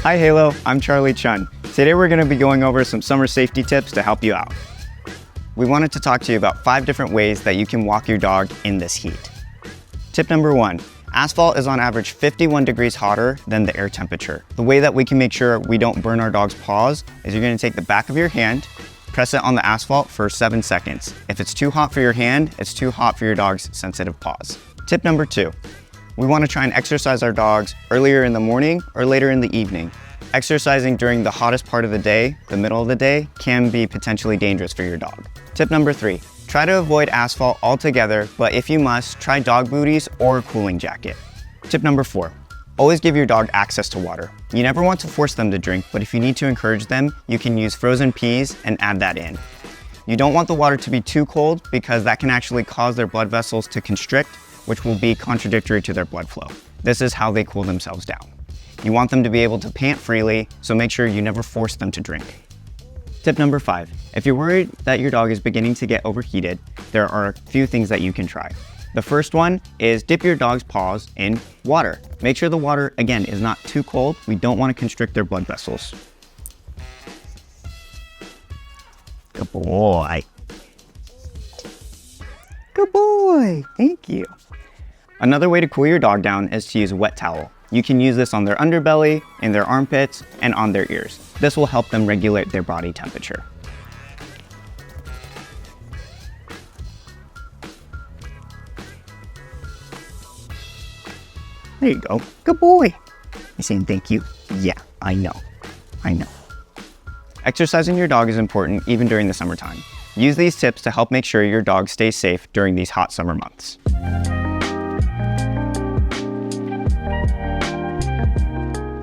Hi Halo, I'm Charlie Chun. Today we're going to be going over some summer safety tips to help you out. We wanted to talk to you about 5 different ways that you can walk your dog in this heat. Tip number 1, asphalt is on average 51 degrees hotter than the air temperature. The way that we can make sure we don't burn our dog's paws is you're going to take the back of your hand, press it on the asphalt for 7 seconds. If it's too hot for your hand, it's too hot for your dog's sensitive paws. Tip number 2, we want to try and exercise our dogs earlier in the morning or later in the evening. Exercising during the hottest part of the day, the middle of the day, can be potentially dangerous for your dog. Tip number 3, try to avoid asphalt altogether, but if you must, try dog booties or a cooling jacket. Tip number 4, always give your dog access to water. You never want to force them to drink, but if you need to encourage them, you can use frozen peas and add that in. You don't want the water to be too cold because that can actually cause their blood vessels to constrict, which will be contradictory to their blood flow. This is how they cool themselves down. You want them to be able to pant freely, so make sure you never force them to drink. Tip number 5, if you're worried that your dog is beginning to get overheated, there are a few things that you can try. The first one is dip your dog's paws in water. Make sure the water, again, is not too cold. We don't want to constrict their blood vessels. Good boy. Good boy, thank you. Another way to cool your dog down is to use a wet towel. You can use this on their underbelly, in their armpits, and on their ears. This will help them regulate their body temperature. There you go. Good boy. You saying thank you? Yeah, I know. Exercising your dog is important even during the summertime. Use these tips to help make sure your dog stays safe during these hot summer months.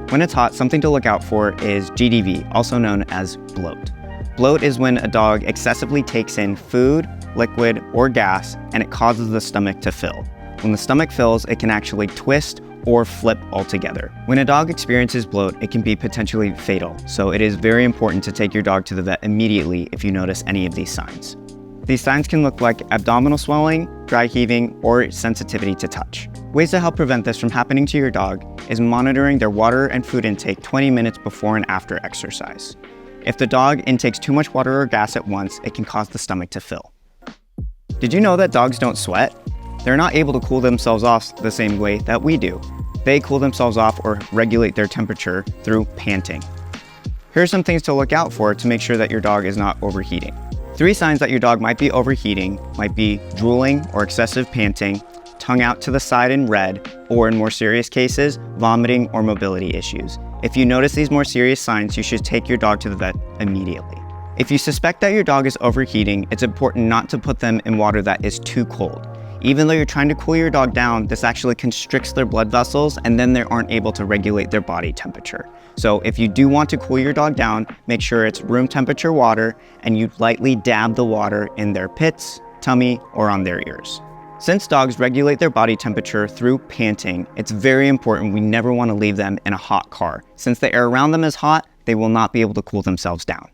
When it's hot, something to look out for is GDV, also known as bloat. Bloat is when a dog excessively takes in food, liquid, or gas, and it causes the stomach to fill. When the stomach fills, it can actually twist or flip altogether. When a dog experiences bloat, it can be potentially fatal, so it is very important to take your dog to the vet immediately if you notice any of these signs. These signs can look like abdominal swelling, dry heaving, or sensitivity to touch. Ways to help prevent this from happening to your dog is monitoring their water and food intake 20 minutes before and after exercise. If the dog intakes too much water or gas at once, it can cause the stomach to fill. Did you know that dogs don't sweat? They're not able to cool themselves off the same way that we do. They cool themselves off or regulate their temperature through panting. Here are some things to look out for to make sure that your dog is not overheating. 3 signs that your dog might be overheating might be drooling or excessive panting, tongue out to the side in red, or in more serious cases, vomiting or mobility issues. If you notice these more serious signs, you should take your dog to the vet immediately. If you suspect that your dog is overheating, it's important not to put them in water that is too cold. Even though you're trying to cool your dog down, this actually constricts their blood vessels and then they aren't able to regulate their body temperature. So if you do want to cool your dog down, make sure it's room temperature water and you lightly dab the water in their pits, tummy, or on their ears. Since dogs regulate their body temperature through panting, it's very important we never want to leave them in a hot car. Since the air around them is hot, they will not be able to cool themselves down.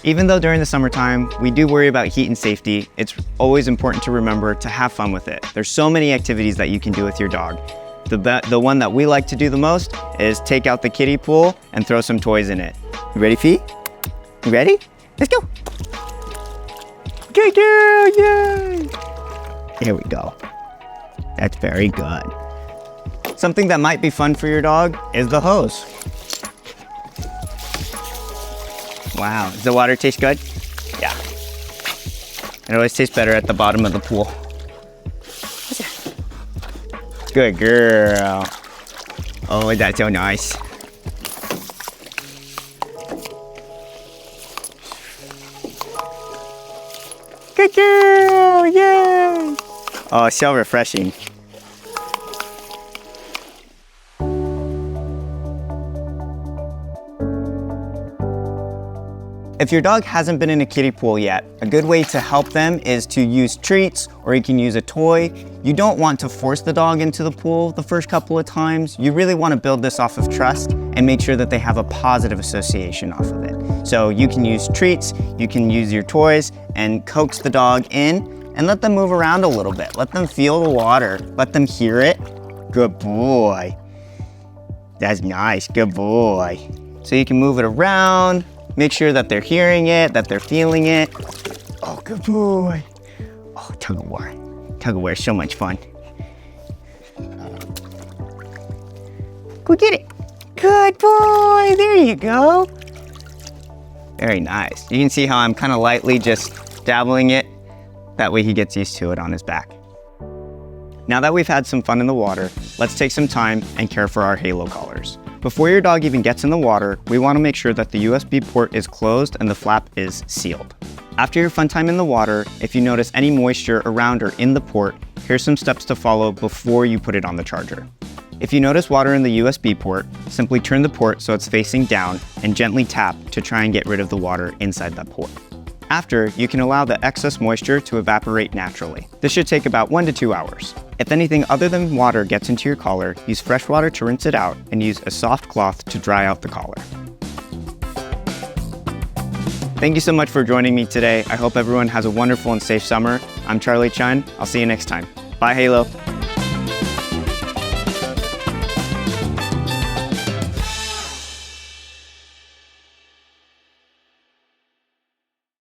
Even though during the summertime, we do worry about heat and safety, it's always important to remember to have fun with it. There's so many activities that you can do with your dog. The one that we like to do the most is take out the kiddie pool and throw some toys in it. You ready, Fee? You ready? Let's go. Good girl, yay! Here we go. That's very good. Something that might be fun for your dog is the hose. Wow, does the water taste good? Yeah. It always tastes better at the bottom of the pool. Good girl. Oh, that's so nice. Good girl, yay! Oh, so refreshing. If your dog hasn't been in a kiddie pool yet, a good way to help them is to use treats, or you can use a toy. You don't want to force the dog into the pool the first couple of times. You really want to build this off of trust and make sure that they have a positive association off of it. So you can use treats, you can use your toys and coax the dog in, and let them move around a little bit. Let them feel the water. Let them hear it. Good boy. That's nice, good boy. So you can move it around, make sure that they're hearing it, that they're feeling it. Oh, good boy. Oh, tug of war. Tug of war is so much fun. Go get it. Good boy, there you go. Very nice. You can see how I'm kind of lightly just dabbling it. That way he gets used to it on his back. Now that we've had some fun in the water, let's take some time and care for our halo collars. Before your dog even gets in the water, we want to make sure that the USB port is closed and the flap is sealed. After your fun time in the water, if you notice any moisture around or in the port, here's some steps to follow before you put it on the charger. If you notice water in the USB port, simply turn the port so it's facing down and gently tap to try and get rid of the water inside that port. After, you can allow the excess moisture to evaporate naturally. This should take about 1 to 2 hours. If anything other than water gets into your collar, use fresh water to rinse it out and use a soft cloth to dry out the collar. Thank you so much for joining me today. I hope everyone has a wonderful and safe summer. I'm Charlie Chun. I'll see you next time. Bye, Halo.